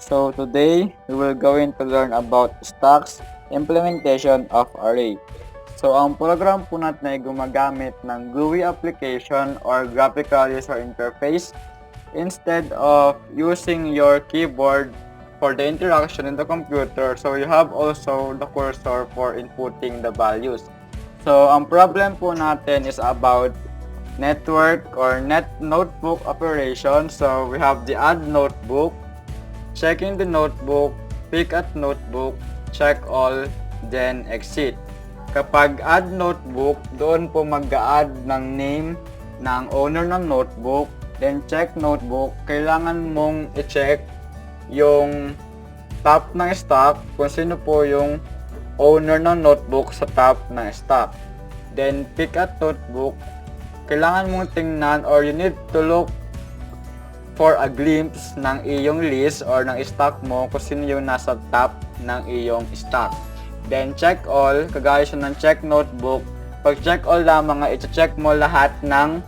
So today, we will going to learn about stacks implementation of array. So ang program po natin ay gumagamit ng GUI application or graphical user interface instead of using your keyboard for the interaction in the computer. So you have also the cursor for inputting the values. So ang problem po natin is about network or notebook operation. So we have the add notebook, checking the notebook, pick at notebook, check all, then exit. Kapag add notebook, doon po mag-add ng name ng owner ng notebook, then check notebook, kailangan mong i-check yung top ng stock, kung sino po yung owner ng notebook sa top ng stock. Then pick at notebook, kailangan mong tingnan or you need to look for a glimpse ng iyong list or ng stock mo kung sino yung nasa top ng iyong stock. Then check all, kagaya siya ng check notebook. Pag check all lamang, i-check mo lahat ng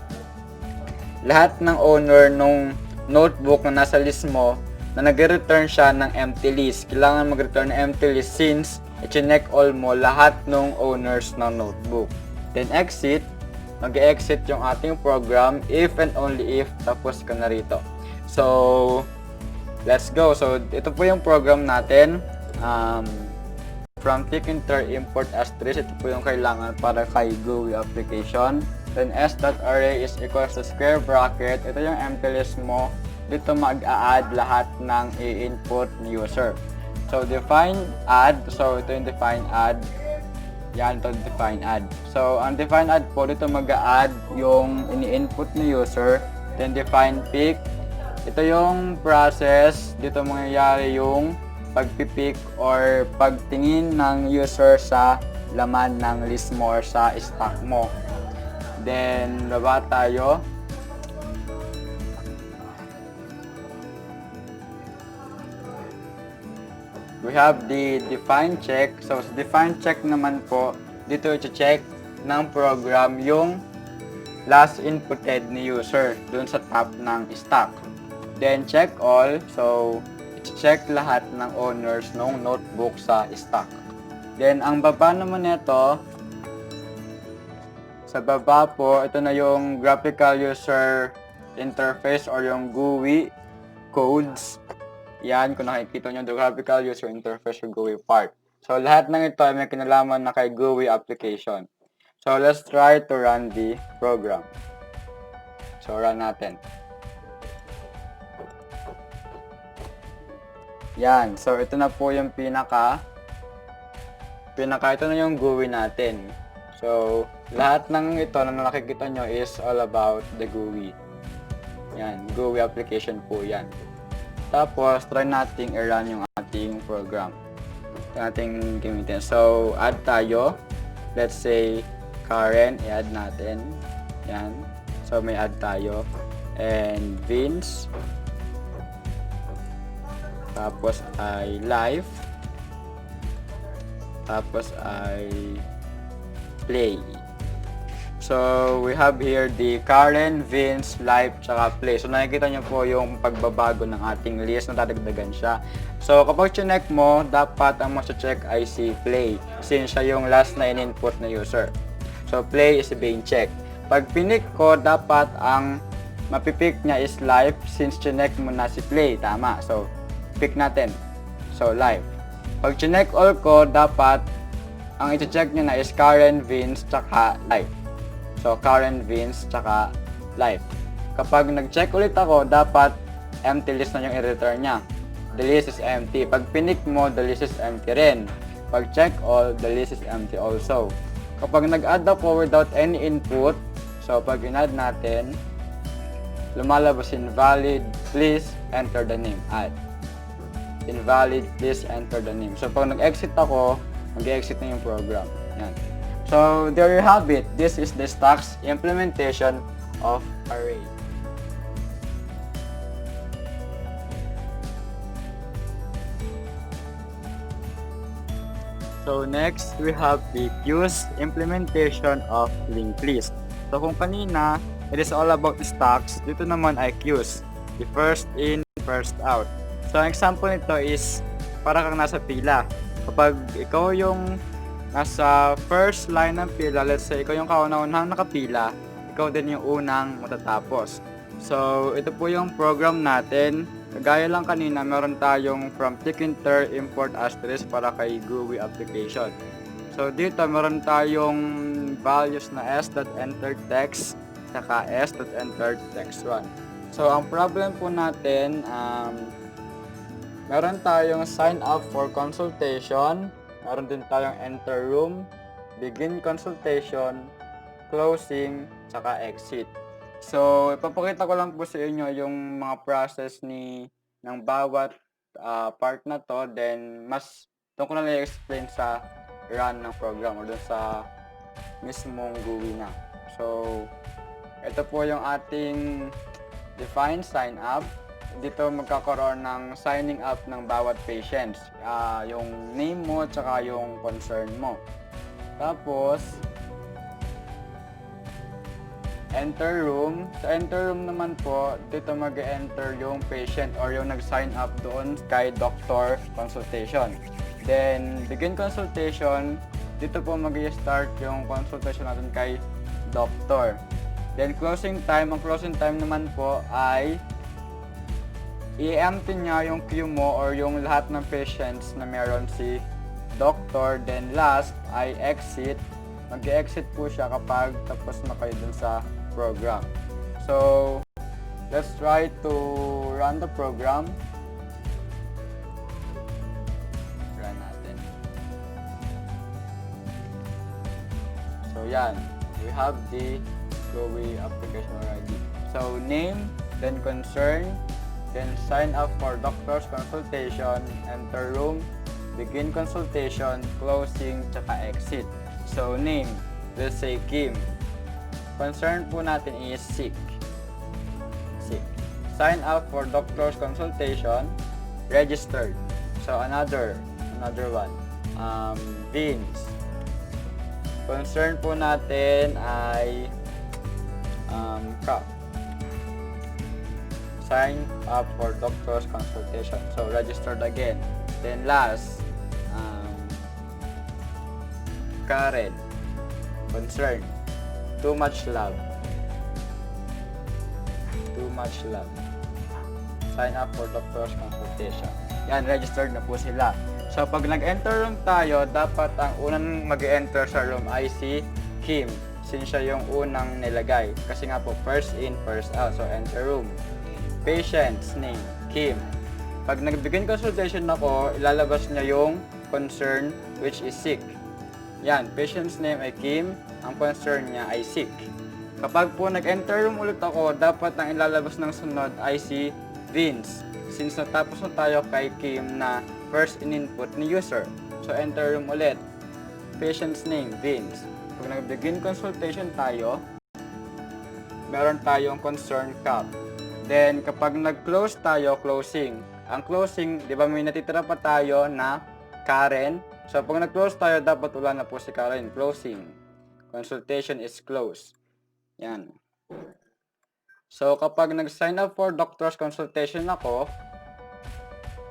owner nung notebook na nasa list mo na nag-return siya ng empty list. Kailangan mag-return ng empty list since i-check all mo lahat ng owners ng notebook. Then exit, mag-exit yung ating program if and only if tapos ka na rito. So, let's go. So, ito po yung program natin. From Tkinter import asterisk, ito po yung kailangan para kay GUI application. Then s.array is equals to square bracket. Ito yung empty list mo. Dito mag-a-add lahat ng i-input ni user. So define add. So ito yung define add. Yan, ito define add. So ang define add po, dito mag-a-add yung ini-input ni user. Then define pick. Ito yung process. Dito mangyayari yung pagpipick or pagtingin ng user sa laman ng list mo or sa stock mo. Then, baba tayo. We have the define check. So, sa define check naman po, dito i-check ng program yung last inputted ni user dun sa top ng stock. Then, check all. So, check lahat ng owners ng notebook sa stock. Then, ang baba naman nito, sa baba po, ito na yung graphical user interface or yung GUI codes. Yan, kung nakikita nyo, the graphical user interface or GUI part. So, lahat ng ito ay may kinalaman na kay GUI application. So, let's try to run the program. So, run natin. Yan. So, ito na po yung pinaka ito na yung GUI natin. So, lahat ng ito na nakikita nyo is all about the GUI. Yan. GUI application po yan. Tapos, try nating i-run yung ating program. Ito nating gamitin. So, add tayo. Let's say, Karen. I-add natin. Yan. So, may add tayo. And Vince. Tapos ay live. Tapos ay play. So, we have here the Karen, Vince, live, tsaka play. So, nakikita nyo po yung pagbabago ng ating list na dadagdagan siya. So, kapag chinek mo, dapat ang check ay si play since siya yung last na in-input na user. So, play is being checked. Pag pinik ko, dapat ang mapipick niya is live since chinek mo na si play. Tama. So, pick natin. So, live. Pag chinek all ko, dapat ang i-check nyo na is Karen, Vince, tsaka live. So, Karen, Vince, tsaka live. Kapag nag-check ulit ako, dapat empty list na yung i-return niya. The list is empty. Pag pinik mo, the list is empty rin. Pag check all, the list is empty also. Kapag nag-add ako without any input, so pag in-add natin, lumalabas invalid, please enter the name. Add. Invalid, please enter the name. So, pag nag-exit ako, mag-exit na yung program. Yan. So, there you have it. This is the stacks implementation of array. So, next, we have the queues implementation of linked list. So, kung kanina, it is all about the stacks, dito naman ay queues. The first in, first out. So, ang example nito is para kang nasa pila. Kapag ikaw yung nasa first line ng pila, let's say ikaw yung kauna-unahang nakapila, ikaw din yung unang matatapos. So, ito po yung program natin. Kagaya lang kanina, meron tayong from Tkinter import asterisk para kay GUI application. So, dito meron tayong values na s.enter text saka s.enter text1. So, ang problem po natin, meron tayong sign up for consultation, meron din tayong enter room, begin consultation, closing, saka exit. So, ipapakita ko lang po sa inyo yung mga process ng bawat part na to, then mas doon ko na lang i-explain sa run ng program or doon sa mismong GUI na. So, ito po yung ating define sign up. Dito magkakaroon ng signing up ng bawat patients. Yung name mo tsaka yung concern mo. Tapos, enter room. Sa enter room naman po, dito mag-enter yung patient or yung nag-sign up doon kay doctor consultation. Then, begin consultation. Dito po mag-start yung consultation natin kay doctor. Then, closing time. Ang closing time naman po ay i-empty niya yung queue mo or yung lahat ng patients na meron si doctor. Then, last ay exit. Mag-exit po siya kapag tapos na kayo dun sa program. So, let's try to run the program. Run natin. So, yan. We have the GUI application already. So, name, then concern, then sign up for doctor's consultation, enter room, begin consultation, closing, tsaka exit. So, name, let's say Kim. Concern po natin is sick. Sick. Sign up for doctor's consultation, registered. So, another one. Vince. Concern po natin ay Cup. Sign up for doctor's consultation. So, registered again. Then last, Karen. Concern. Too much love. Too much love. Sign up for doctor's consultation. Yan, registered na po sila. So, pag nag-enter room tayo, dapat ang unang mag-enter sa room ay si Kim. Since siya yung unang nilagay. Kasi nga po, first in, first out. So, enter room. Patient's name, Kim. Pag nag-begin consultation ako, ilalabas niya yung concern, which is sick. Yan, patient's name ay Kim. Ang concern niya ay sick. Kapag po nag-enter room ulit ako, dapat ang ilalabas ng sunod ay si Vince. Since natapos na tayo kay Kim na first in input ni user. So, enter room ulit. Patient's name, Vince. Pag nag-begin consultation tayo, meron tayong concern Cap. Then, kapag nag-close tayo, closing. Ang closing, di ba may natitira pa tayo na Karen? So, pag nag-close tayo, dapat wala na po si Karen. Closing. Consultation is closed. Yan. So, kapag nag-sign up for doctor's consultation ako,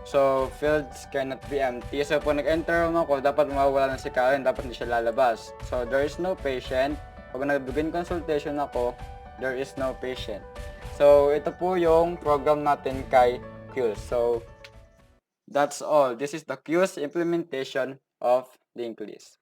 so, fields cannot be empty. So, pag nag-enter room ako, dapat mawawala na si Karen, dapat hindi siya lalabas. So, there is no patient. Pag nag-begin consultation ako, there is no patient. So, ito po yung program natin kay Qs. So, that's all. This is the Qs implementation of Linked List.